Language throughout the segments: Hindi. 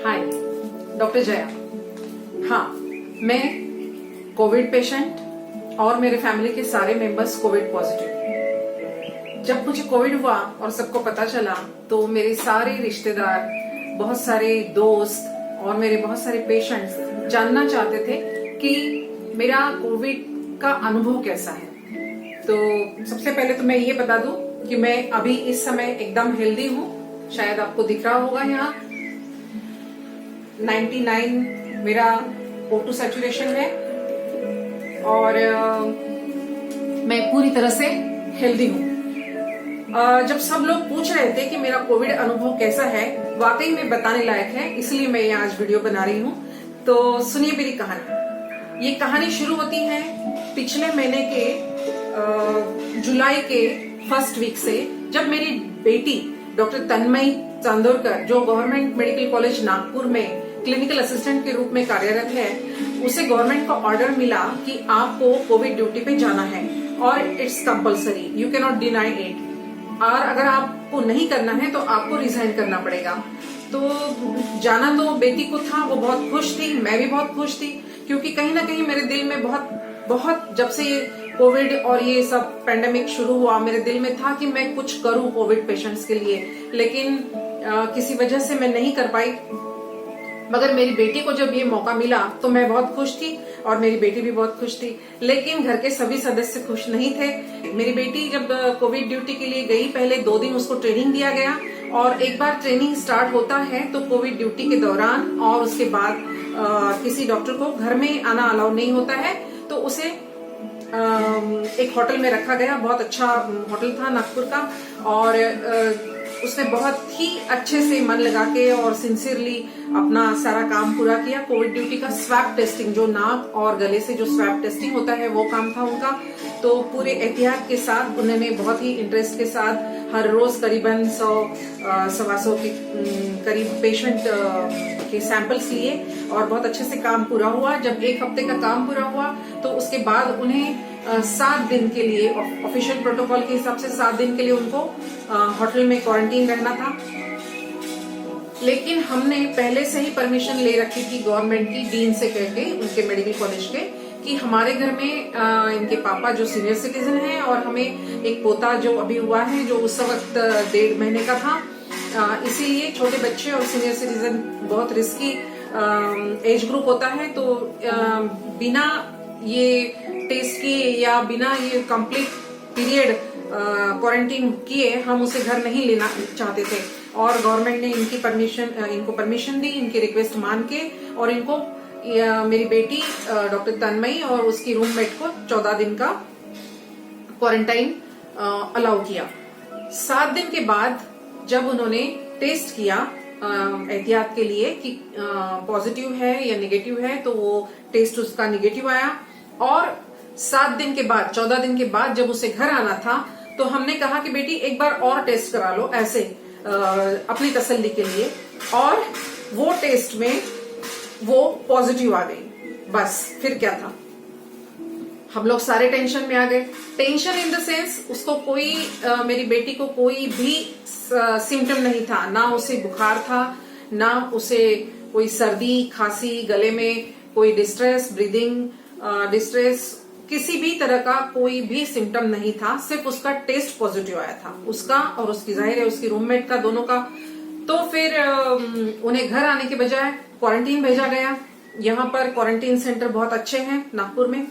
हाय, डॉक्टर जया। हाँ, मैं कोविड पेशेंट और मेरे फैमिली के सारे मेंबर्स कोविड पॉजिटिव। जब मुझे कोविड हुआ और सबको पता चला तो मेरे सारे रिश्तेदार, बहुत सारे दोस्त और मेरे बहुत सारे पेशेंट्स जानना चाहते थे कि मेरा कोविड का अनुभव कैसा है। तो सबसे पहले तो मैं ये बता दूं कि मैं अभी इस समय एकदम हेल्दी हूँ। शायद आपको दिख रहा होगा यहाँ 99 मेरा O2 सैचुरेशन है और मैं पूरी तरह से हेल्दी हूँ। जब सब लोग पूछ रहे थे कि मेरा कोविड अनुभव कैसा है, वाकई में बताने लायक है, इसलिए मैं ये आज वीडियो बना रही हूँ। तो सुनिए मेरी कहानी। ये कहानी शुरू होती है पिछले महीने के जुलाई के फर्स्ट वीक से, जब मेरी बेटी डॉक्टर तन्मयी चांदोरकर, जो गवर्नमेंट मेडिकल कॉलेज नागपुर में क्लिनिकल असिस्टेंट के रूप में कार्यरत है, उसे गवर्नमेंट का ऑर्डर मिला कि आपको कोविड ड्यूटी पे जाना है और it's compulsory, you can not deny it. और अगर आपको नहीं करना है तो आपको रिजाइन करना पड़ेगा। तो जाना तो बेटी को था, वो बहुत खुश थी, मैं भी बहुत खुश थी, क्योंकि कहीं ना कहीं मेरे दिल में बहुत जब से ये कोविड और ये सब पेंडेमिक शुरू हुआ, मेरे दिल में था कि मैं कुछ करूं कोविड पेशेंट्स के लिए, लेकिन किसी वजह से मैं नहीं कर पाई। मगर मेरी बेटी को जब ये मौका मिला तो मैं बहुत खुश थी और मेरी बेटी भी बहुत खुश थी, लेकिन घर के सभी सदस्य खुश नहीं थे। मेरी बेटी जब कोविड ड्यूटी के लिए गई, पहले 2 दिन उसको ट्रेनिंग दिया गया और एक बार ट्रेनिंग स्टार्ट होता है तो कोविड ड्यूटी के दौरान और उसके बाद किसी डॉक्टर को घर में आना अलाउ नहीं होता है। तो उसे एक होटल में रखा गया, बहुत अच्छा होटल था नागपुर का, और उसने बहुत ही अच्छे से मन लगा के और सिंसियरली अपना सारा काम पूरा किया। कोविड ड्यूटी का स्वैब टेस्टिंग, जो नाक और गले से जो स्वैब टेस्टिंग होता है, वो काम था उनका। तो पूरे एहतियात के साथ उन्होंने बहुत ही इंटरेस्ट के साथ हर रोज करीबन 100-125 के करीब पेशेंट के सैंपल्स लिए और बहुत अच्छे से काम पूरा हुआ। जब 1 हफ्ते का काम पूरा हुआ तो उसके बाद उन्हें 7 दिन के लिए, ऑफिशियल प्रोटोकॉल के हिसाब से 7 दिन के लिए उनको होटल में क्वारंटीन रहना था। लेकिन हमने पहले से ही परमिशन ले रखी थी गवर्नमेंट की, डीन से कह के, उनके मेडिकल कॉलेज के, कि हमारे घर में इनके पापा जो सीनियर सिटीजन हैं और हमें एक पोता जो अभी हुआ है, जो उस वक्त 1.5 महीने का था, इसीलिए छोटे बच्चे और सीनियर सिटीजन बहुत रिस्की एज ग्रुप होता है। तो बिना ये टेस्ट किए या बिना ये कंप्लीट पीरियड क्वारंटीन किए हम उसे घर नहीं लेना चाहते थे, और गवर्नमेंट ने इनको परमिशन दी, इनकी रिक्वेस्ट मान के, और इनको मेरी बेटी डॉक्टर तन्मयी और उसकी रूममेट को 14 दिन का क्वारंटाइन अलाउ किया। 7 दिन के बाद जब उन्होंने टेस्ट किया एहतियात के लिए कि पॉजिटिव है या नेगेटिव है, तो वो टेस्ट उसका नेगेटिव आया। और 7 दिन के बाद, 14 दिन के बाद जब उसे घर आना था, तो हमने कहा कि बेटी एक बार और टेस्ट करा लो, ऐसे अपनी तसल्ली के लिए। और वो टेस्ट में वो पॉजिटिव आ गई। बस फिर क्या था, हम लोग सारे टेंशन में आ गए। टेंशन इन द सेंस, उसको कोई मेरी बेटी को कोई भी सिम्टम नहीं था, ना उसे बुखार था, ना उसे कोई सर्दी खांसी, गले में कोई डिस्ट्रेस, ब्रीदिंग डिस्ट्रेस, किसी भी तरह का कोई भी सिम्टम नहीं था। सिर्फ उसका टेस्ट पॉजिटिव आया था, उसका और उसकी, जाहिर है उसकी रूममेट का, दोनों का। तो फिर उन्हें घर आने के बजाय क्वारंटीन भेजा गया। यहाँ पर क्वारंटीन सेंटर बहुत अच्छे हैं नागपुर में,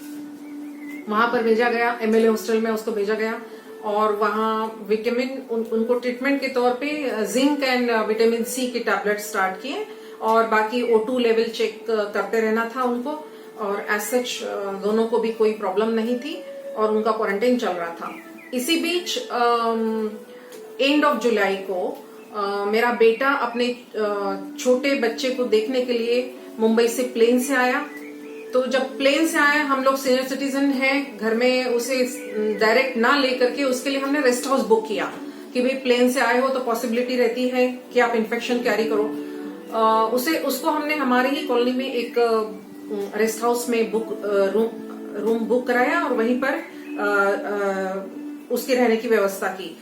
वहां पर भेजा गया, MLA हॉस्टल में उसको भेजा गया। और वहाँ विटामिन उनको ट्रीटमेंट के तौर पे जिंक एंड विटामिन C के टैबलेट स्टार्ट किए, और बाकी O2 लेवल चेक करते रहना था उनको। और एज सच दोनों को भी कोई प्रॉब्लम नहीं थी और उनका क्वारंटाइन चल रहा था। इसी बीच एंड ऑफ जुलाई को मेरा बेटा अपने छोटे बच्चे को देखने के लिए मुंबई से प्लेन से आया। तो जब प्लेन से आया, हम लोग सीनियर सिटीजन हैं, घर में उसे डायरेक्ट ना लेकर के उसके लिए हमने रेस्ट हाउस बुक किया कि भाई प्लेन से आए हो तो पॉसिबिलिटी रहती है कि आप इन्फेक्शन कैरी करो। उसको हमने हमारी ही कॉलोनी में एक रेस्ट हाउस में रूम बुक कराया और वहीं पर उसके रहने की व्यवस्था की।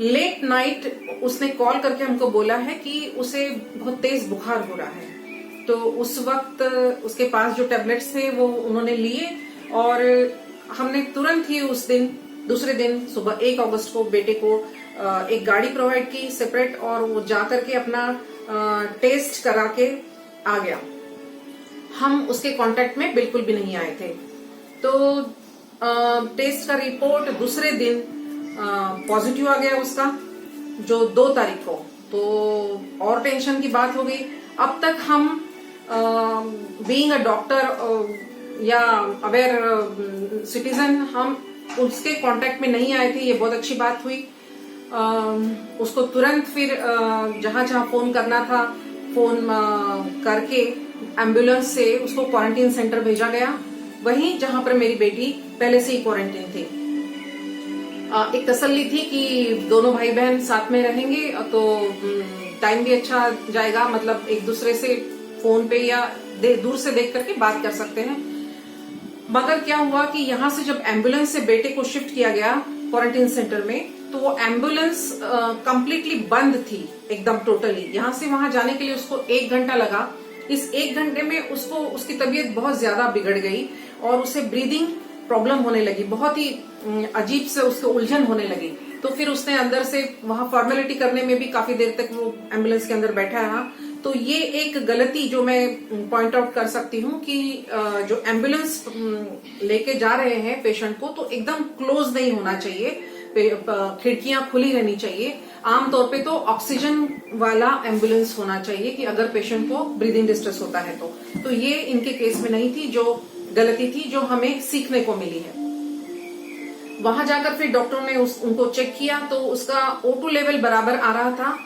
लेट नाइट उसने कॉल करके हमको बोला है कि उसे बहुत तेज बुखार हो रहा है। तो उस वक्त उसके पास जो टैबलेट्स थे वो उन्होंने लिए और हमने तुरंत ही उस दिन दूसरे दिन सुबह 1 अगस्त को बेटे को एक गाड़ी प्रोवाइड की सेपरेट, और वो जाकर के अपना टेस्ट करा के आ गया। हम उसके कांटेक्ट में बिल्कुल भी नहीं आए थे। तो टेस्ट का रिपोर्ट दूसरे दिन पॉजिटिव आ गया उसका, जो 2 तारीख को। तो और टेंशन की बात हो गई। अब तक हम बीइंग अ डॉक्टर या अवेयर सिटीजन हम उसके कांटेक्ट में नहीं आए थे, ये बहुत अच्छी बात हुई। उसको तुरंत फिर जहां जहां फोन करना था फोन करके एम्बुलेंस से उसको क्वारंटीन सेंटर भेजा गया, वहीं जहां पर मेरी बेटी पहले से ही क्वारंटीन थी। एक तसल्ली थी कि दोनों भाई बहन साथ में रहेंगे तो टाइम भी अच्छा जाएगा, मतलब एक दूसरे से फोन पे या दूर से देख करके बात कर सकते हैं। मगर क्या हुआ कि यहाँ से जब एम्बुलेंस से बेटे को शिफ्ट किया गया क्वारंटीन सेंटर में, तो वो एम्बुलेंस कंप्लीटली बंद थी एकदम टोटली। यहाँ से वहां जाने के लिए उसको 1 घंटा लगा। इस 1 घंटे में उसको उसकी तबीयत बहुत ज्यादा बिगड़ गई और उसे ब्रीदिंग प्रॉब्लम होने लगी, बहुत ही अजीब से उसको उलझन होने लगी। तो फिर उसने अंदर से वहां फॉर्मेलिटी करने में भी काफी देर तक वो एम्बुलेंस के अंदर बैठा रहा। तो ये एक गलती जो मैं पॉइंट आउट कर सकती हूँ कि जो एम्बुलेंस लेके जा रहे हैं पेशेंट को, तो एकदम क्लोज नहीं होना चाहिए, खिड़कियां खुली रहनी चाहिए। आमतौर पे तो ऑक्सीजन वाला एम्बुलेंस होना चाहिए कि अगर पेशेंट को ब्रीदिंग डिस्ट्रेस होता है तो ये इनके केस में नहीं थी, जो गलती थी जो हमें सीखने को मिली है। वहां जाकर फिर डॉक्टरों ने उनको चेक किया तो उसका O2 लेवल बराबर आ रहा था,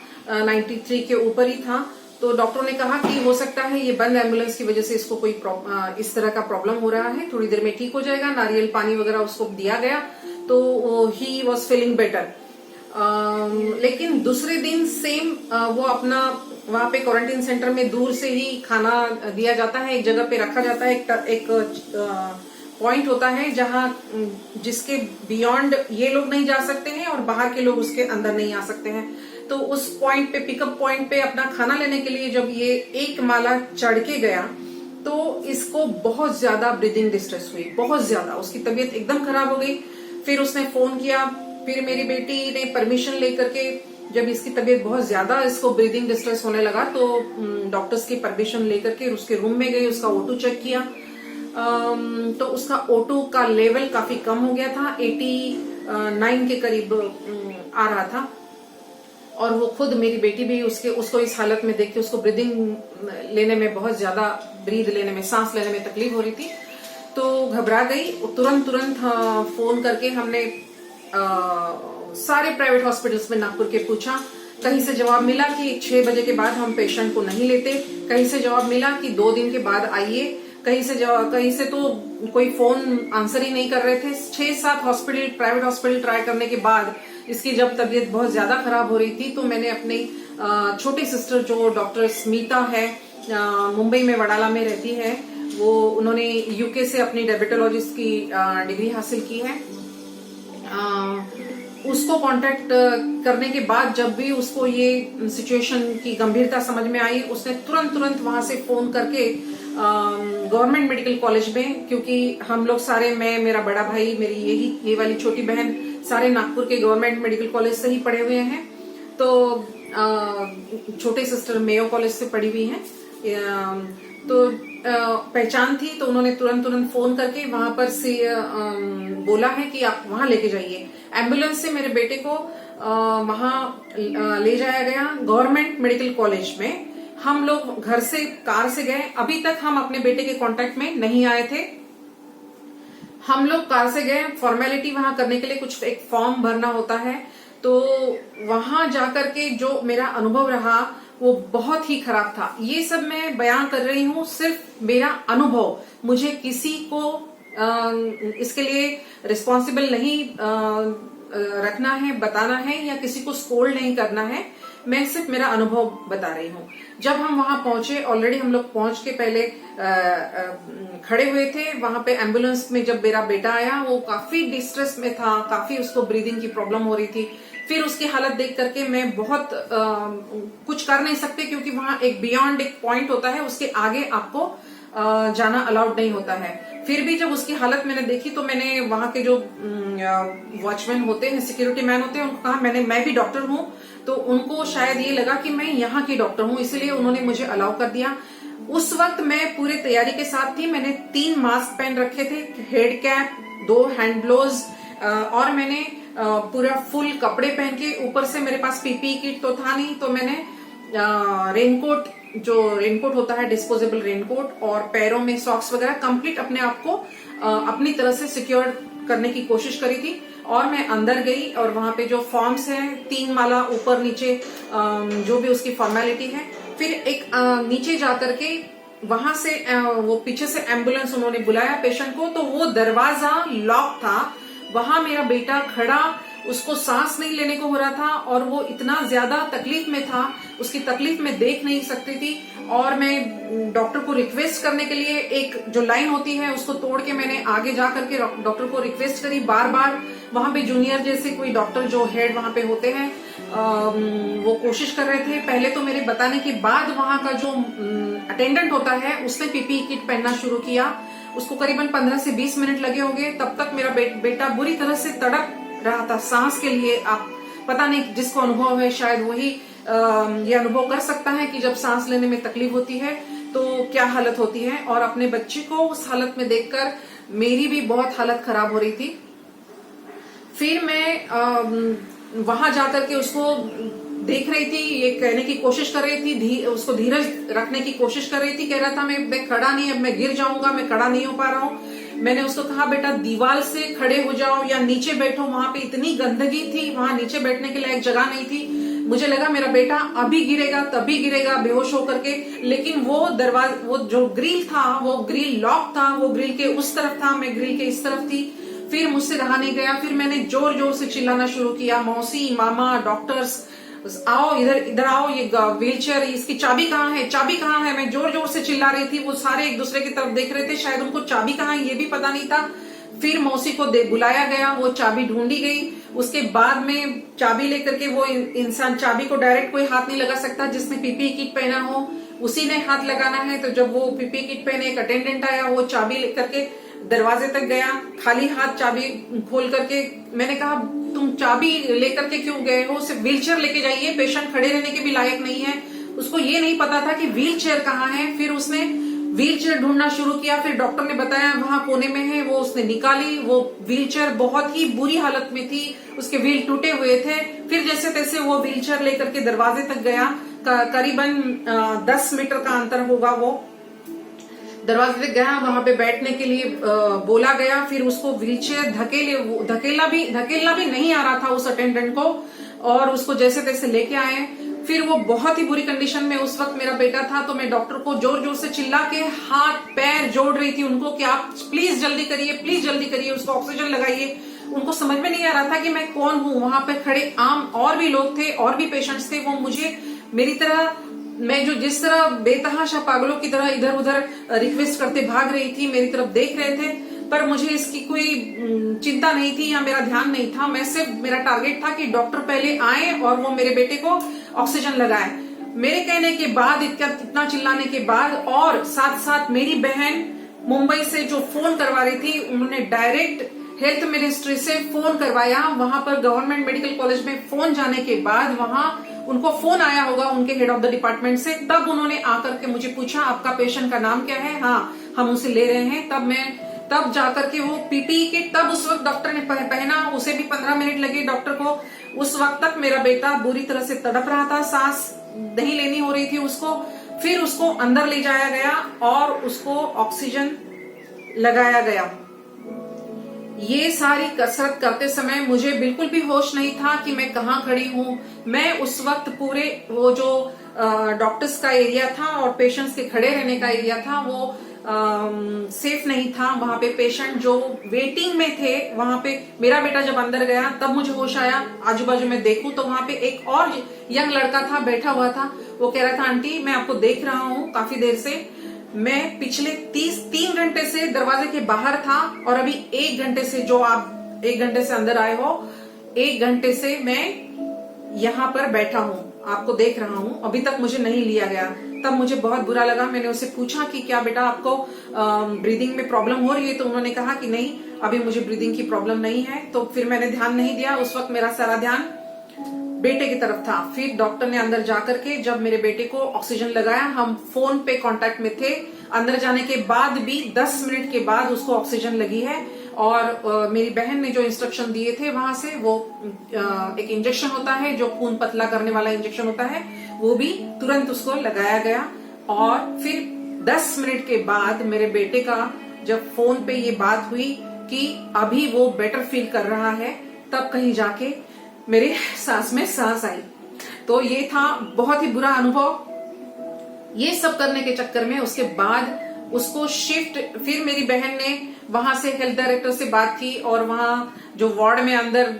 93 के ऊपर ही था। तो डॉक्टरों ने कहा कि हो सकता है ये बंद एम्बुलेंस की वजह से इसको कोई इस तरह का प्रॉब्लम हो रहा है, थोड़ी देर में ठीक हो जाएगा। नारियल पानी वगैरह उसको दिया गया तो ही वॉज फीलिंग बेटर। लेकिन दूसरे दिन सेम वो अपना वहां पे क्वारंटीन सेंटर में दूर से ही खाना दिया जाता है, एक जगह पे रखा जाता है, एक पॉइंट होता है जहां जिसके बियॉन्ड ये लोग नहीं जा सकते हैं और बाहर के लोग उसके अंदर नहीं आ सकते हैं। तो उस पॉइंट पे, पिकअप पॉइंट पे अपना खाना लेने के लिए जब ये 1 माला चढ़ के गया तो इसको बहुत ज्यादा ब्रीदिंग डिस्ट्रेस हुई, बहुत ज्यादा, उसकी तबीयत एकदम खराब हो गई। फिर उसने फोन किया, फिर मेरी बेटी ने परमिशन लेकर के, जब इसकी तबीयत बहुत ज्यादा इसको ब्रीदिंग डिस्ट्रेस होने लगा तो डॉक्टर्स की परमिशन लेकर के उसके रूम में गई, उसका O2 चेक किया। तो उसका O2 का लेवल काफी कम हो गया था, 89 के करीब आ रहा था। और वो खुद मेरी बेटी भी उसको इस हालत में देख के उसको ब्रीदिंग लेने में बहुत ज्यादा, ब्रीद लेने में, सांस लेने में तकलीफ हो रही थी, तो घबरा गई। तुरंत फोन करके हमने सारे प्राइवेट हॉस्पिटल्स में नागपुर के पूछा। कहीं से जवाब मिला कि 6 बजे के बाद हम पेशेंट को नहीं लेते, कहीं से जवाब मिला कि 2 दिन के बाद आइए, कहीं से तो कोई फोन आंसर ही नहीं कर रहे थे। 6-7 हॉस्पिटल, प्राइवेट हॉस्पिटल ट्राई करने के बाद इसकी जब तबीयत बहुत ज्यादा खराब हो रही थी तो मैंने अपनी छोटी सिस्टर जो डॉक्टर स्मिता है, मुंबई में वडाला में रहती है, उन्होंने यूके से अपनी डायबिटोलॉजिस्ट की डिग्री हासिल की है, उसको कांटेक्ट करने के बाद जब भी उसको ये सिचुएशन की गंभीरता समझ में आई, उसने तुरंत वहां से फोन करके गवर्नमेंट मेडिकल कॉलेज में, क्योंकि हम लोग सारे, मैं, मेरा बड़ा भाई, मेरी ये वाली छोटी बहन, सारे नागपुर के गवर्नमेंट मेडिकल कॉलेज से ही पढ़े हुए हैं। तो छोटे सिस्टर मेयो कॉलेज से पढ़ी हुई हैं, तो पहचान थी, तो उन्होंने तुरंत फोन करके वहां पर से बोला है कि आप वहां लेके जाइए। एम्बुलेंस से मेरे बेटे को वहां ले जाया गया गवर्नमेंट मेडिकल कॉलेज में। हम लोग घर से कार से गए, अभी तक हम अपने बेटे के कांटेक्ट में नहीं आए थे। हम लोग कार से गए, फॉर्मेलिटी वहां करने के लिए कुछ एक फॉर्म भरना होता है, तो वहां जाकर के जो मेरा अनुभव रहा वो बहुत ही खराब था। ये सब मैं बयान कर रही हूँ सिर्फ मेरा अनुभव, मुझे किसी को इसके लिए रिस्पॉन्सिबल नहीं रखना है, बताना है, या किसी को स्कोल्ड नहीं करना है, मैं सिर्फ मेरा अनुभव बता रही हूँ। जब हम वहां पहुंचे, ऑलरेडी हम लोग पहुंच के पहले खड़े हुए थे वहां पे एम्बुलेंस में। जब मेरा बेटा आया वो काफी डिस्ट्रेस में था, काफी उसको ब्रीदिंग की प्रॉब्लम हो रही थी, फिर उसकी हालत देख करके मैं बहुत कुछ कर नहीं सकते, क्योंकि वहां एक बियॉन्ड एक पॉइंट होता है, उसके आगे आपको जाना अलाउड नहीं होता है। फिर भी जब उसकी हालत मैंने देखी तो मैंने वहां के जो वॉचमैन होते हैं, सिक्योरिटी मैन होते हैं, उनको कहा मैं भी डॉक्टर हूं, तो उनको शायद ये लगा कि मैं यहाँ की डॉक्टर हूं, इसलिए उन्होंने मुझे अलाउ कर दिया। उस वक्त मैं पूरी तैयारी के साथ थी। मैंने 3 मास्क पहन रखे थे, हेड कैप, 2 हैंड ग्लोव्स, और मैंने पूरा फुल कपड़े पहन के, ऊपर से मेरे पास पीपीई किट तो था नहीं, तो मैंने रेनकोट, जो रेनकोट होता है डिस्पोजेबल रेनकोट, और पैरों में सॉक्स वगैरह, कंप्लीट अपने आप को अपनी तरह से सिक्योर करने की कोशिश करी थी। और मैं अंदर गई और वहां पे जो फॉर्म्स हैं, 3 माला ऊपर नीचे, जो भी उसकी फॉर्मेलिटी है, फिर एक नीचे जाकर के वहां से वो पीछे से एम्बुलेंस उन्होंने बुलाया पेशेंट को, तो वो दरवाजा लॉक था। वहां मेरा बेटा खड़ा, उसको सांस नहीं लेने को हो रहा था, और वो इतना ज्यादा तकलीफ में था, उसकी तकलीफ में देख नहीं सकती थी। और मैं डॉक्टर को रिक्वेस्ट करने के लिए, एक जो लाइन होती है उसको तोड़ के मैंने आगे जा करके डॉक्टर को रिक्वेस्ट करी बार बार। वहां पे जूनियर जैसे कोई डॉक्टर जो हेड वहां पे होते हैं, वो कोशिश कर रहे थे। पहले तो मेरे बताने के बाद वहां का जो अटेंडेंट होता है, उसने पीपीई किट पहनना शुरू किया। उसको करीबन 15 से 20 मिनट लगे होंगे। तब तक मेरा बेटा बुरी तरह से तड़प रहा था सांस के लिए। आप पता नहीं, जिसको अनुभव है शायद वही ये अनुभव कर सकता है कि जब सांस लेने में तकलीफ होती है तो क्या हालत होती है। और अपने बच्चे को उस हालत में देखकर मेरी भी बहुत हालत खराब हो रही थी। फिर मैं वहां जाकर के उसको देख रही थी, ये कहने की कोशिश कर रही थी, उसको धीरज रखने की कोशिश कर रही थी। कह रहा था मैं खड़ा नहीं, अब मैं गिर जाऊंगा, मैं खड़ा नहीं हो पा रहा हूँ। मैंने उसको कहा बेटा दीवार से खड़े हो जाओ या नीचे बैठो। वहां पे इतनी गंदगी थी, वहां नीचे बैठने के लिए एक जगह नहीं थी। मुझे लगा मेरा बेटा अभी गिरेगा, तभी गिरेगा बेहोश होकर के। लेकिन वो दरवाजा, वो जो ग्रिल था, वो ग्रिल लॉक था, वो ग्रिल के उस तरफ था, मैं ग्रिल के इस तरफ थी। फिर मुझसे रहा नहीं गया। फिर मैंने जोर जोर से चिल्लाना शुरू किया, मौसी, मामा, डॉक्टर्स आओ, इधर आओ, ये व्हीलचेयर, इसकी चाबी कहाँ है, चाबी कहाँ है। मैं जोर जोर से चिल्ला रही थी। वो सारे एक दूसरे की तरफ देख रहे थे, शायद उनको चाबी कहाँ है ये भी पता नहीं था। फिर मौसी को बुलाया गया, वो चाबी ढूंढी गई। उसके बाद में चाबी लेकर के, वो इंसान, चाबी को डायरेक्ट कोई हाथ नहीं लगा सकता, जिसने पीपीई किट पहना हो उसी ने हाथ लगाना है। तो जब वो पीपीई किट पहने एक अटेंडेंट आया, वो चाबी लेकर के दरवाजे तक गया, खाली हाथ चाबी खोल करके। मैंने कहा तुम चाबी लेकर के क्यों गए हो, सिर्फ व्हीलचेयर लेके जाइए, पेशेंट खड़े रहने के भी लायक नहीं है। उसको ये नहीं पता था कि व्हीलचेयर कहाँ है। फिर उसने व्हीलचेयर ढूंढना शुरू किया। फिर डॉक्टर ने बताया वहां कोने में है, वो उसने निकाली। वो व्हीलचेयर बहुत ही बुरी हालत में थी, उसके व्हील टूटे हुए थे। फिर जैसे तैसे वो व्हीलचेयर लेकर के दरवाजे तक गया। करीबन 10 मीटर का अंतर होगा, वो दरवाजे तक गया, वहां पे बैठने के लिए बोला गया। फिर उसको व्हीलचेयर धकेलना भी नहीं आ रहा था उस अटेंडेंट को, और उसको जैसे तैसे लेके आए। फिर वो बहुत ही बुरी कंडीशन में उस वक्त मेरा बेटा था। तो मैं डॉक्टर को जोर जोर से चिल्ला के हाथ पैर जोड़ रही थी उनको कि आप प्लीज जल्दी करिए, प्लीज जल्दी करिए, उसको ऑक्सीजन लगाइए। उनको समझ में नहीं आ रहा था कि मैं कौन हूँ। वहां पे खड़े आम और भी लोग थे, और भी पेशेंट्स थे। वो मुझे मेरी तरह, मैं जो जिस तरह बेतहाशा पागलों की तरह इधर उधर रिक्वेस्ट करते भाग रही थी, मेरी तरफ देख रहे थे, पर मुझे इसकी कोई चिंता नहीं थी या मेरा ध्यान नहीं था। मैं सिर्फ, मेरा टारगेट था कि डॉक्टर पहले आए और वो मेरे बेटे को ऑक्सीजन लगाए। मेरे कहने के बाद, इतना चिल्लाने के बाद, और साथ साथ मेरी बहन मुंबई से जो फोन करवा रही थी, उन्होंने डायरेक्ट हेल्थ मिनिस्ट्री से फोन करवाया। वहां पर गवर्नमेंट मेडिकल कॉलेज में फोन जाने के बाद वहां उनको फोन आया होगा उनके हेड ऑफ द डिपार्टमेंट से। तब उन्होंने आकर के मुझे पूछा आपका पेशेंट का नाम क्या है, हाँ हम उसे ले रहे हैं। तब जाकर के वो पीपीई किट, तब उस वक्त डॉक्टर ने पहना, उसे भी 15 मिनट लगे डॉक्टर को। उस वक्त तक मेरा बेटा बुरी तरह से तड़प रहा था, सांस नहीं लेनी हो रही थी उसको। फिर उसको अंदर ले जाया गया और उसको ऑक्सीजन लगाया गया। ये सारी कसरत करते समय मुझे बिल्कुल भी होश नहीं था कि मैं कहाँ खड़ी हूँ। मैं उस वक्त पूरे वो जो डॉक्टर्स का एरिया था और पेशेंट्स के खड़े रहने का एरिया था, वो सेफ नहीं था। वहां पे पेशेंट जो वेटिंग में थे, वहां पे मेरा बेटा जब अंदर गया तब मुझे होश आया। आजू बाजू में देखूं तो वहां पे एक और यंग लड़का था, बैठा हुआ था। वो कह रहा था आंटी मैं आपको देख रहा हूँ काफी देर से, मैं पिछले 3 घंटे से दरवाजे के बाहर था, और अभी 1 घंटे से, जो आप 1 घंटे से अंदर आए हो, 1 घंटे से मैं यहाँ पर बैठा हूँ, आपको देख रहा हूँ, अभी तक मुझे नहीं लिया गया। तब मुझे बहुत बुरा लगा। मैंने उससे पूछा कि क्या बेटा आपको ब्रीदिंग में प्रॉब्लम हो रही है? तो उन्होंने कहा कि नहीं, अभी मुझे ब्रीदिंग की प्रॉब्लम नहीं है। तो फिर मैंने ध्यान नहीं दिया। उस वक्त मेरा सारा ध्यान बेटे की तरफ था। फिर डॉक्टर ने अंदर जाकर के जब मेरे बेटे को ऑक्सीजन लगाया, हम फोन पे कांटेक्ट में थे। अंदर जाने के बाद भी 10 मिनट के बाद उसको ऑक्सीजन लगी है। और मेरी बहन ने जो इंस्ट्रक्शन दिए थे वहां से, वो एक इंजेक्शन होता है जो खून पतला करने वाला इंजेक्शन होता है, वो भी तुरंत उसको लगाया गया। और फिर 10 मिनट के बाद मेरे बेटे का जब फोन पे ये बात हुई कि अभी वो बेटर फील कर रहा है, तब कहीं जाके मेरे सांस में सांस आई। तो ये था बहुत ही बुरा अनुभव। ये सब करने के चक्कर में उसके बाद उसको शिफ्ट, फिर मेरी बहन ने वहां से हेल्थ डायरेक्टर से बात की, और वहां जो वार्ड में अंदर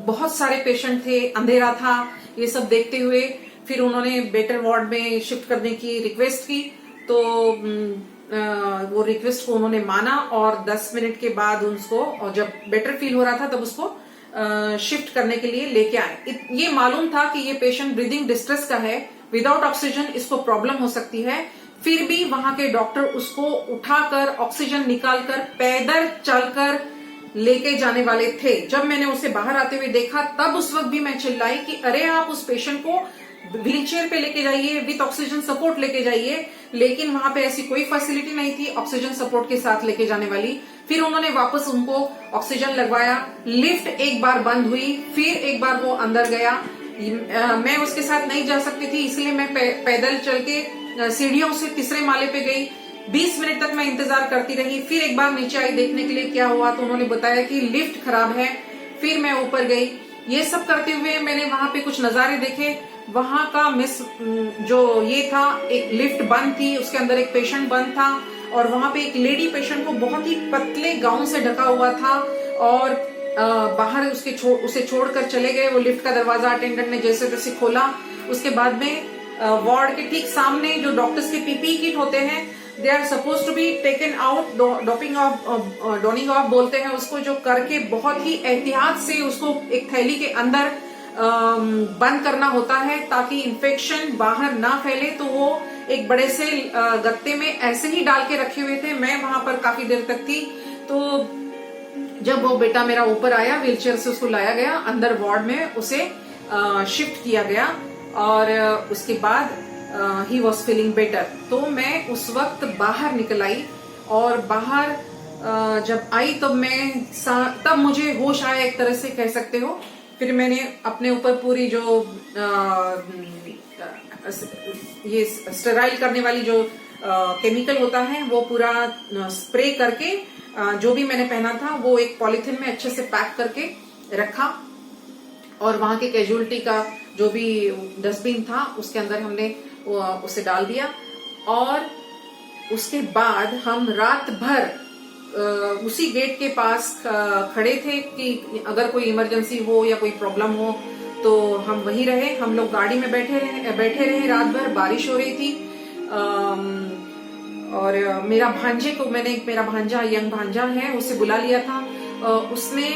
बहुत सारे पेशेंट थे, अंधेरा था, ये सब देखते हुए फिर उन्होंने बेटर वार्ड में शिफ्ट करने की रिक्वेस्ट की। तो वो रिक्वेस्ट को उन्होंने माना और 10 मिनट के बाद उसको, और जब बेटर फील हो रहा था तब उसको शिफ्ट करने के लिए लेके आए। ये मालूम था कि ये पेशेंट ब्रीदिंग डिस्ट्रेस का है, विदाउट ऑक्सीजन इसको प्रॉब्लम हो सकती है। फिर भी वहां के डॉक्टर उसको उठाकर ऑक्सीजन निकालकर पैदल चलकर लेके जाने वाले थे। जब मैंने उसे बाहर आते हुए देखा, तब उस वक्त भी मैं चिल्लाई कि अरे आप उस पेशेंट को व्हीलचेयर पे लेके जाइए, विथ ऑक्सीजन सपोर्ट लेके जाइए। लेकिन वहां पे ऐसी कोई फैसिलिटी नहीं थी ऑक्सीजन सपोर्ट के साथ लेके जाने वाली। फिर उन्होंने वापस उनको ऑक्सीजन लगवाया। लिफ्ट एक बार बंद हुई, फिर एक बार वो अंदर गया। मैं उसके साथ नहीं जा सकती थी, इसलिए मैं पैदल चल के सीढ़ियों से तीसरे माले पे गई। 20 मिनट तक मैं इंतजार करती रही। फिर एक बार नीचे आई देखने के लिए क्या हुआ, तो उन्होंने बताया कि लिफ्ट खराब है। फिर मैं ऊपर गई। ये सब करते हुए मैंने वहां पे कुछ नजारे देखे। वहां का मिस जो ये था, एक लिफ्ट बंद थी, उसके अंदर एक पेशेंट बंद था, और वहां पे एक लेडी पेशेंट को बहुत ही पतले गाउन से ढका हुआ था, और बाहर उसे छोड़कर चले गए। वो लिफ्ट का दरवाजा अटेंडेंट ने जैसे तैसे खोला। उसके बाद में वार्ड के ठीक सामने जो डॉक्टर्स के पीपीई किट होते हैं, they are suppose to be taken out, donning off बोलते हैं उसको, जो करके बहुत ही एहतियात से उसको एक थैली के अंदर बंद करना होता है ताकि इन्फेक्शन बाहर ना फैले। तो वो एक बड़े से गत्ते में ऐसे ही डाल के रखे हुए थे। मैं वहां पर काफी देर तक थी। तो जब वो बेटा मेरा ऊपर आया, व्हीलचेयर से उसको लाया गया, अंदर वार्ड में उसे शिफ्ट किया गया, और उसके बाद ही वॉज फीलिंग बेटर। तो मैं उस वक्त बाहर निकल आई, और बाहर जब आई तब मुझे होश आया, एक तरह से कह सकते हो। फिर मैंने अपने ऊपर पूरी जो ये स्टेराइल करने वाली जो केमिकल होता है, वो पूरा स्प्रे करके जो भी मैंने पहना था वो एक पॉलिथीन में अच्छे से पैक करके रखा, और वहां के कैजुअलिटी का जो भी डस्टबिन था उसके अंदर हमने उसे डाल दिया। और उसके बाद हम रात भर उसी गेट के पास खड़े थे कि अगर कोई इमरजेंसी हो या कोई प्रॉब्लम हो तो हम वहीं रहे। हम लोग गाड़ी में बैठे रहे रात भर। बारिश हो रही थी। और मेरा भांजे को मेरा भांजा, यंग भांजा है, उसे बुला लिया था। उसने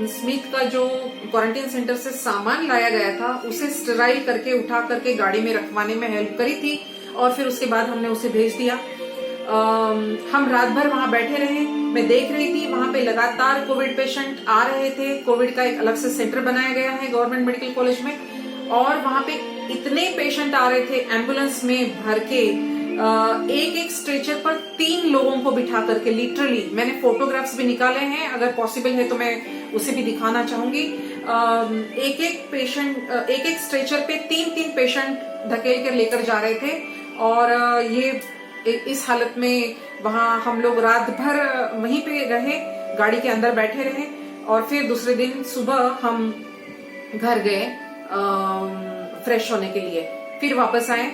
स्मिथ का जो क्वारंटाइन सेंटर से सामान लाया गया था उसे स्टेराइल करके उठा करके गाड़ी में रखवाने में हेल्प करी थी, और फिर उसके बाद हमने उसे भेज दिया। हम रात भर वहां बैठे रहे। मैं देख रही थी वहां पे लगातार कोविड पेशेंट आ रहे थे। कोविड का एक अलग से सेंटर बनाया गया है गवर्नमेंट मेडिकल कॉलेज में, और वहां पे इतने पेशेंट आ रहे थे एम्बुलेंस में भर के। एक एक स्ट्रेचर पर 3 लोगों को बिठा करके, लिटरली मैंने फोटोग्राफ्स भी निकाले हैं, अगर पॉसिबल है तो मैं उसे भी दिखाना चाहूंगी। एक एक स्ट्रेचर पे 3 पेशेंट धकेल कर लेकर जा रहे थे, और ये इस हालत में वहां हम लोग रात भर वहीं पे रहे, गाड़ी के अंदर बैठे रहे। और फिर दूसरे दिन सुबह हम घर गए फ्रेश होने के लिए, फिर वापस आए।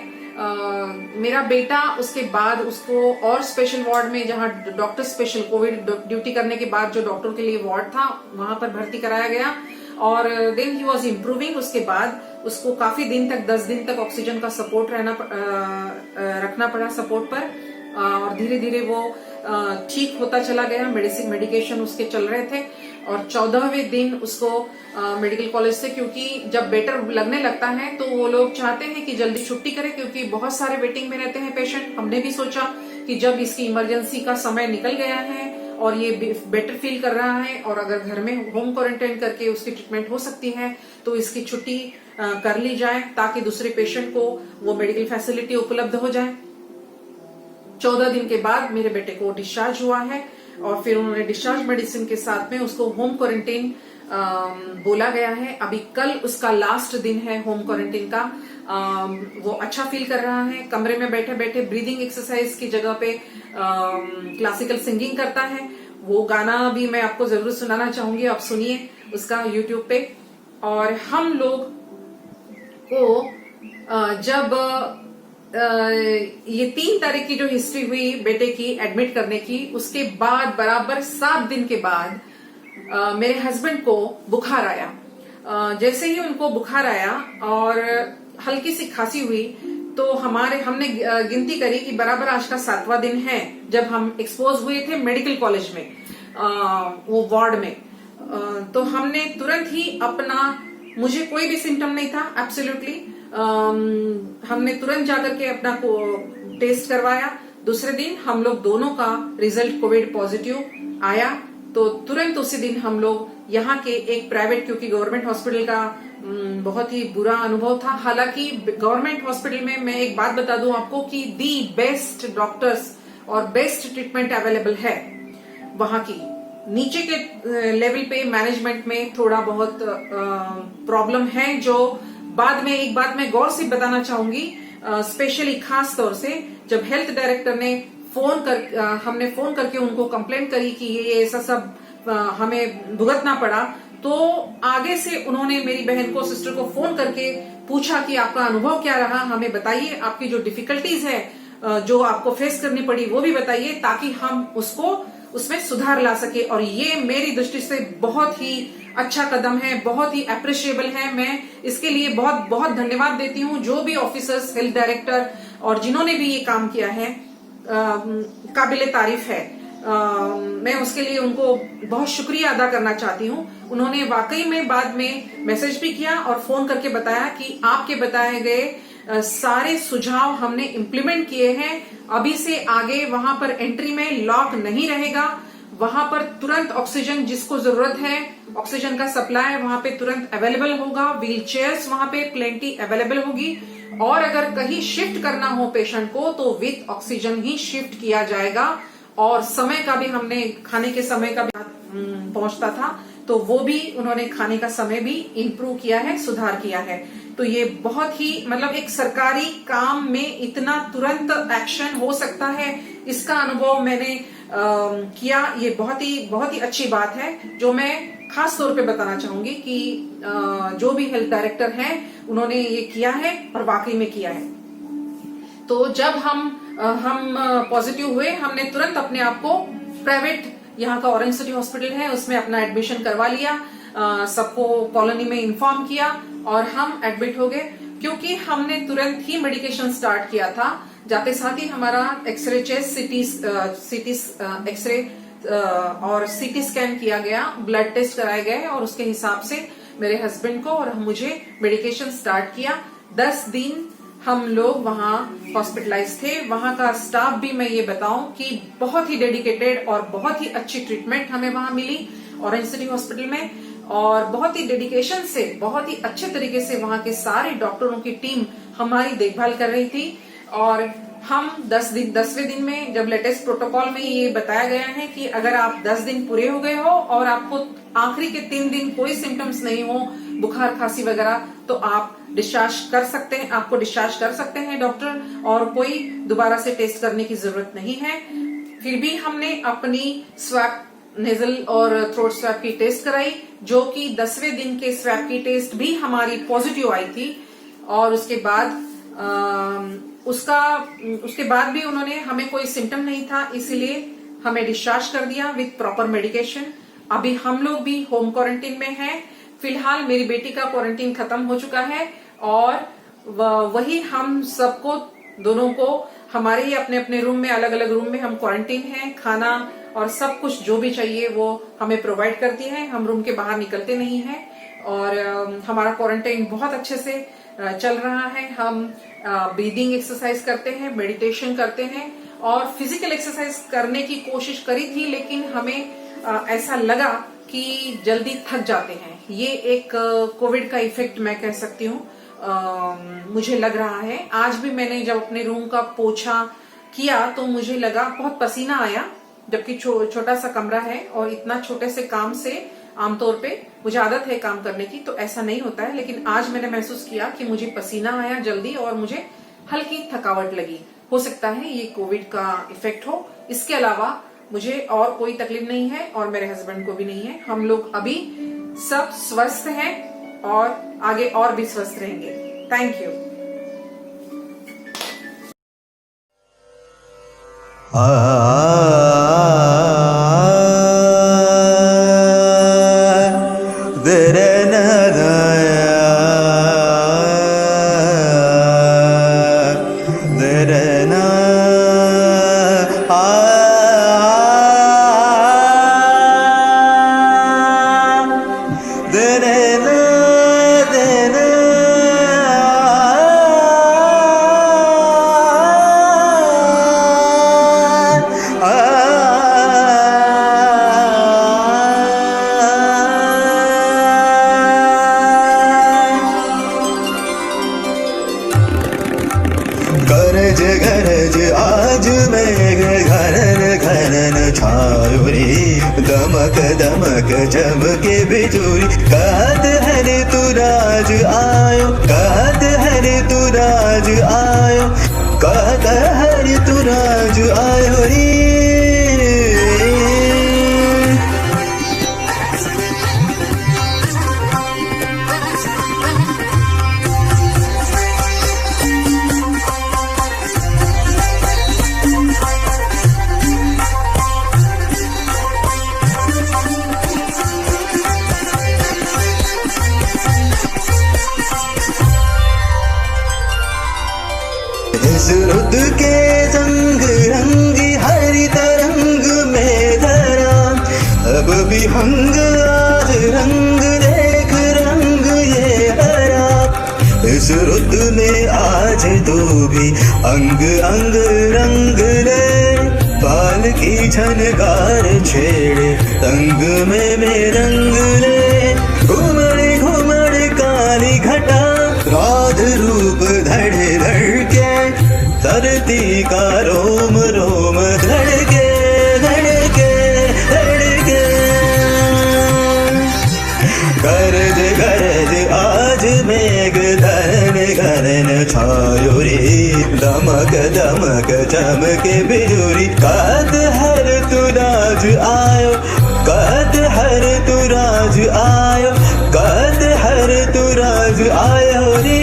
मेरा बेटा उसके बाद उसको और स्पेशल वार्ड में, जहां डॉक्टर स्पेशल कोविड ड्यूटी करने के बाद जो डॉक्टर के लिए वार्ड था, वहां पर भर्ती कराया गया, और देन ही वॉज इम्प्रूविंग। उसके बाद उसको काफी दिन तक, 10 दिन तक ऑक्सीजन का सपोर्ट रखना पड़ा सपोर्ट पर, और धीरे धीरे वो ठीक होता चला गया। मेडिकेशन उसके चल रहे थे, और 14वें दिन उसको मेडिकल कॉलेज से, क्योंकि जब बेटर लगने लगता है तो वो लोग चाहते हैं कि जल्दी छुट्टी करें, क्योंकि बहुत सारे वेटिंग में रहते हैं पेशेंट। हमने भी सोचा कि जब इसकी इमरजेंसी का समय निकल गया है और ये बेटर फील कर रहा है और अगर घर में होम क्वारंटाइन करके उसकी ट्रीटमेंट हो सकती है तो इसकी छुट्टी कर ली जाए, ताकि दूसरे पेशेंट को वो मेडिकल फैसिलिटी उपलब्ध हो जाए। 14 दिन के बाद मेरे बेटे को डिस्चार्ज हुआ है और फिर उन्होंने डिस्चार्ज मेडिसिन के साथ में उसको होम क्वारंटाइन बोला गया है। अभी कल उसका लास्ट दिन है होम क्वारंटाइन का। वो अच्छा फील कर रहा है, कमरे में बैठे बैठे ब्रीदिंग एक्सरसाइज की जगह पे क्लासिकल सिंगिंग करता है। वो गाना भी मैं आपको जरूर सुनाना चाहूंगी, आप सुनिए उसका यूट्यूब पे। और हम लोग को जब ये 3 तारीख की जो हिस्ट्री हुई बेटे की एडमिट करने की, उसके बाद बराबर 7 दिन के बाद मेरे हस्बैंड को बुखार आया। जैसे ही उनको बुखार आया और हल्की सी खांसी हुई तो हमने गिनती करी कि बराबर आज का 7वां दिन है जब हम एक्सपोज हुए थे मेडिकल कॉलेज में, वो वार्ड में। तो हमने तुरंत ही मुझे कोई भी सिम्टम नहीं था एब्सोल्युटली। हमने तुरंत जाकर के अपना को टेस्ट करवाया। दूसरे दिन हम लोग दोनों का रिजल्ट कोविड पॉजिटिव आया, तो तुरंत उसी दिन हम लोग यहाँ के एक प्राइवेट, क्योंकि गवर्नमेंट हॉस्पिटल का बहुत ही बुरा अनुभव था। हालांकि गवर्नमेंट हॉस्पिटल में मैं एक बात बता दूं आपको कि दी बेस्ट डॉक्टर्स और बेस्ट ट्रीटमेंट अवेलेबल है वहां की। नीचे के लेवल पे मैनेजमेंट में थोड़ा बहुत प्रॉब्लम है, जो बाद में एक बात मैं गौर से बताना चाहूंगी, स्पेशली खास तौर से जब हेल्थ डायरेक्टर ने हमने फोन करके उनको कंप्लेंट करी कि ये ऐसा सब हमें भुगतना पड़ा, तो आगे से उन्होंने मेरी बहन को, सिस्टर को फोन करके पूछा कि आपका अनुभव क्या रहा, हमें बताइए, आपकी जो डिफिकल्टीज है जो आपको फेस करनी पड़ी वो भी बताइए, ताकि हम उसमें सुधार ला सके। और ये मेरी दृष्टि से बहुत ही अच्छा कदम है, बहुत ही अप्रिशिएबल है। मैं इसके लिए बहुत बहुत धन्यवाद देती हूँ जो भी ऑफिसर्स, हेल्थ डायरेक्टर और जिन्होंने भी ये काम किया है, काबिले तारीफ है। मैं उसके लिए उनको बहुत शुक्रिया अदा करना चाहती हूँ। उन्होंने वाकई में बाद में मैसेज भी किया और फोन करके बताया कि आपके बताए गए सारे सुझाव हमने इम्प्लीमेंट किए हैं। अभी से आगे वहां पर एंट्री में लॉक नहीं रहेगा, वहां पर तुरंत ऑक्सीजन जिसको जरूरत है, ऑक्सीजन का सप्लाई वहां पे तुरंत अवेलेबल होगा। व्हील चेयर्स वहां पे प्लेंटी अवेलेबल होगी, और अगर कहीं शिफ्ट करना हो पेशेंट को तो विथ ऑक्सीजन ही शिफ्ट किया जाएगा। और समय का भी हमने, खाने के समय का भी पहुंचता था तो वो भी उन्होंने खाने का समय भी इम्प्रूव किया है, सुधार किया है। तो ये बहुत ही, मतलब एक सरकारी काम में इतना तुरंत एक्शन हो सकता है, इसका अनुभव मैंने किया। ये बहुत ही अच्छी बात है, जो मैं खास तौर पे बताना चाहूंगी कि जो भी हेल्थ डायरेक्टर हैं उन्होंने ये किया है और वाकई में किया है। तो जब हम पॉजिटिव हुए, हमने तुरंत अपने आप को प्राइवेट, यहाँ का ऑरेंज सिटी हॉस्पिटल है उसमें अपना एडमिशन करवा लिया, सबको कॉलोनी में इन्फॉर्म किया और हम एडमिट हो गए। क्योंकि हमने तुरंत ही मेडिकेशन स्टार्ट किया था, जाते साथ ही हमारा एक्सरे चेस्ट, सीटी एक्सरे और सीटी स्कैन किया गया, ब्लड टेस्ट कराए गए और उसके हिसाब से मेरे हस्बैंड को और मुझे मेडिकेशन स्टार्ट किया। 10 दिन हम लोग वहाँ हॉस्पिटलाइज थे। वहाँ का स्टाफ भी मैं ये बताऊं कि बहुत ही डेडिकेटेड और बहुत ही अच्छी ट्रीटमेंट हमें वहाँ मिली ऑरेंज सिटी हॉस्पिटल में, और बहुत ही डेडिकेशन से, बहुत ही अच्छे तरीके से वहाँ के सारे डॉक्टरों की टीम हमारी देखभाल कर रही थी। और हम 10वें दिन में, जब लेटेस्ट प्रोटोकॉल में ये बताया गया है कि अगर आप 10 दिन पूरे हो गए हो और आपको आखिरी के 3 दिन कोई सिम्टम्स नहीं हो, बुखार, खांसी वगैरह, तो आप डिस्चार्ज कर सकते हैं, आपको डिस्चार्ज कर सकते हैं डॉक्टर, और कोई दोबारा से टेस्ट करने की जरूरत नहीं है। फिर भी हमने अपनी स्वैप, नेजल और थ्रोट स्वैप की टेस्ट कराई, जो कि 10वें दिन के स्वैप की टेस्ट भी हमारी पॉजिटिव आई थी। और उसके बाद भी उन्होंने, हमें कोई सिम्टम नहीं था, इसीलिए हमें डिस्चार्ज कर दिया विथ प्रॉपर मेडिकेशन। अभी हम लोग भी होम क्वारंटीन में हैं। फिलहाल मेरी बेटी का क्वारंटीन खत्म हो चुका है और वही हम सबको, दोनों को हमारे ही अपने अपने रूम में, अलग अलग रूम में हम क्वारंटीन हैं। खाना और सब कुछ जो भी चाहिए वो हमें प्रोवाइड करती है। हम रूम के बाहर निकलते नहीं हैं और हमारा क्वारंटाइन बहुत अच्छे से चल रहा है। हम ब्रीदिंग एक्सरसाइज करते हैं, मेडिटेशन करते हैं और फिजिकल एक्सरसाइज करने की कोशिश करी थी, लेकिन हमें ऐसा लगा कि जल्दी थक जाते हैं। ये एक कोविड का इफेक्ट मैं कह सकती हूँ, मुझे लग रहा है। आज भी मैंने जब अपने रूम का पोछा किया तो मुझे लगा बहुत पसीना आया, जबकि छोटा सा कमरा है और इतना छोटे से काम से आमतौर पे मुझे आदत है काम करने की, तो ऐसा नहीं होता है। लेकिन आज मैंने महसूस किया कि मुझे पसीना आया जल्दी और मुझे हल्की थकावट लगी। हो सकता है ये कोविड का इफेक्ट हो। इसके अलावा मुझे और कोई तकलीफ नहीं है और मेरे हस्बैंड को भी नहीं है। हम लोग अभी सब स्वस्थ हैं और आगे और भी स्वस्थ रहेंगे। Thank you. गरज गरज आज मेघ घनन घनन छायो रे, दमक दमक चमके बिजुली, कहत हर तू राज आयो, कहत हर तू राज आयो, कहत हर तू राज आयो रे। इस रुत के संग रंगी हरी तरंग में धरा, अब भी हंग आज रंग देख रंग ये हरा। इस रुत में आज तू भी अंग अंग रंग ले, बाल की झनकार छेड़े तंग में रंग ले। घुमड़ घुमड़ काली घटा राध रूप धड़ धड़ के, धरती का रोम रोम धड़के धड़के धड़के। गरज गरज आज मेघ धरन घरन छायो रे, दमक दमक चमके बिजुली, कहत हर तू राज आयो, कहत हर तू राज आयो, कहत हर तू राज आयो रे।